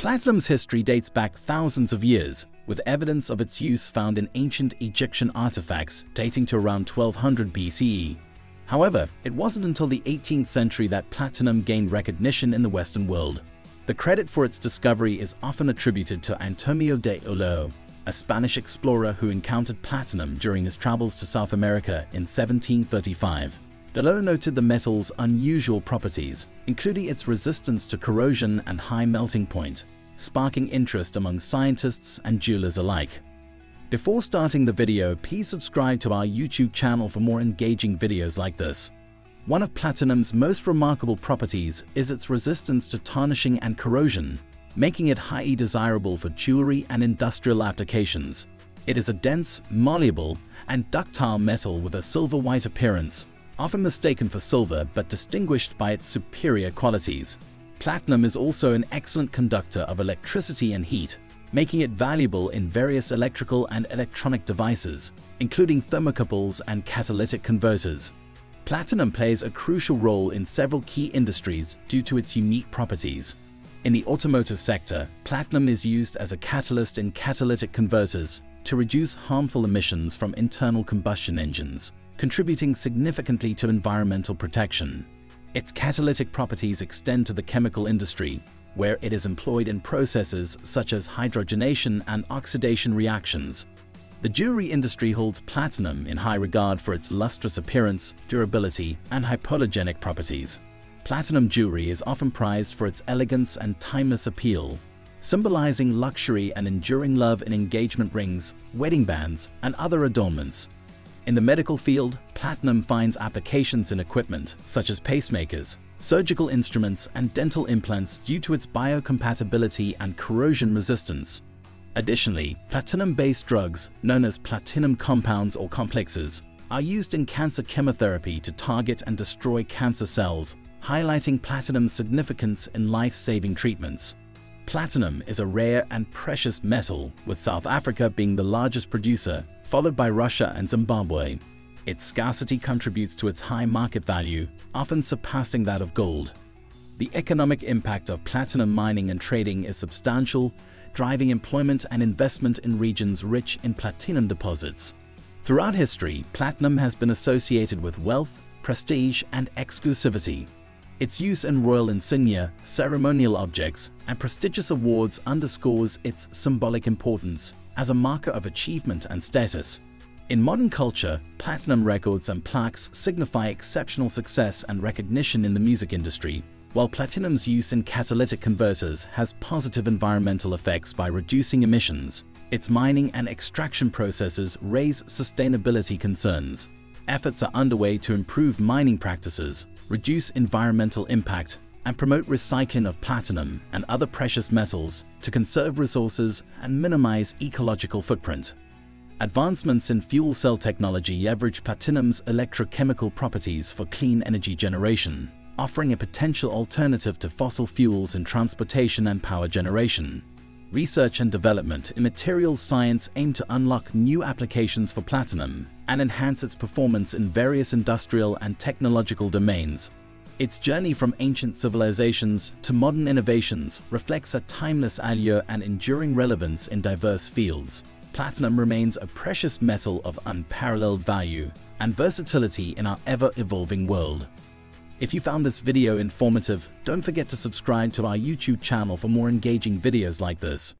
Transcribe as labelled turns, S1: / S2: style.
S1: Platinum's history dates back thousands of years, with evidence of its use found in ancient Egyptian artifacts dating to around 1200 BCE. However, it wasn't until the 18th century that platinum gained recognition in the Western world. The credit for its discovery is often attributed to Antonio de Olo, a Spanish explorer who encountered platinum during his travels to South America in 1735. De Olo noted the metal's unusual properties, including its resistance to corrosion and high melting point, sparking interest among scientists and jewelers alike. Before starting the video, please subscribe to our YouTube channel for more engaging videos like this. One of platinum's most remarkable properties is its resistance to tarnishing and corrosion, making it highly desirable for jewelry and industrial applications. It is a dense, malleable, and ductile metal with a silver-white appearance, often mistaken for silver but distinguished by its superior qualities. Platinum is also an excellent conductor of electricity and heat, making it valuable in various electrical and electronic devices, including thermocouples and catalytic converters. Platinum plays a crucial role in several key industries due to its unique properties. In the automotive sector, platinum is used as a catalyst in catalytic converters to reduce harmful emissions from internal combustion engines, contributing significantly to environmental protection. Its catalytic properties extend to the chemical industry, where it is employed in processes such as hydrogenation and oxidation reactions. The jewelry industry holds platinum in high regard for its lustrous appearance, durability, and hypoallergenic properties. Platinum jewelry is often prized for its elegance and timeless appeal, symbolizing luxury and enduring love in engagement rings, wedding bands, and other adornments. In the medical field, platinum finds applications in equipment such as pacemakers, surgical instruments, and dental implants due to its biocompatibility and corrosion resistance. Additionally, platinum-based drugs, known as platinum compounds or complexes, are used in cancer chemotherapy to target and destroy cancer cells, highlighting platinum's significance in life-saving treatments. Platinum is a rare and precious metal, with South Africa being the largest producer, followed by Russia and Zimbabwe. Its scarcity contributes to its high market value, often surpassing that of gold. The economic impact of platinum mining and trading is substantial, driving employment and investment in regions rich in platinum deposits. Throughout history, platinum has been associated with wealth, prestige, and exclusivity. Its use in royal insignia, ceremonial objects, and prestigious awards underscores its symbolic importance as a marker of achievement and status. In modern culture, platinum records and plaques signify exceptional success and recognition in the music industry, while platinum's use in catalytic converters has positive environmental effects by reducing emissions. Its mining and extraction processes raise sustainability concerns. Efforts are underway to improve mining practices, reduce environmental impact, and promote recycling of platinum and other precious metals to conserve resources and minimize ecological footprint. Advancements in fuel cell technology leverage platinum's electrochemical properties for clean energy generation, offering a potential alternative to fossil fuels in transportation and power generation. Research and development in materials science aim to unlock new applications for platinum and enhance its performance in various industrial and technological domains. Its journey from ancient civilizations to modern innovations reflects a timeless allure and enduring relevance in diverse fields. Platinum remains a precious metal of unparalleled value and versatility in our ever-evolving world. If you found this video informative, don't forget to subscribe to our YouTube channel for more engaging videos like this.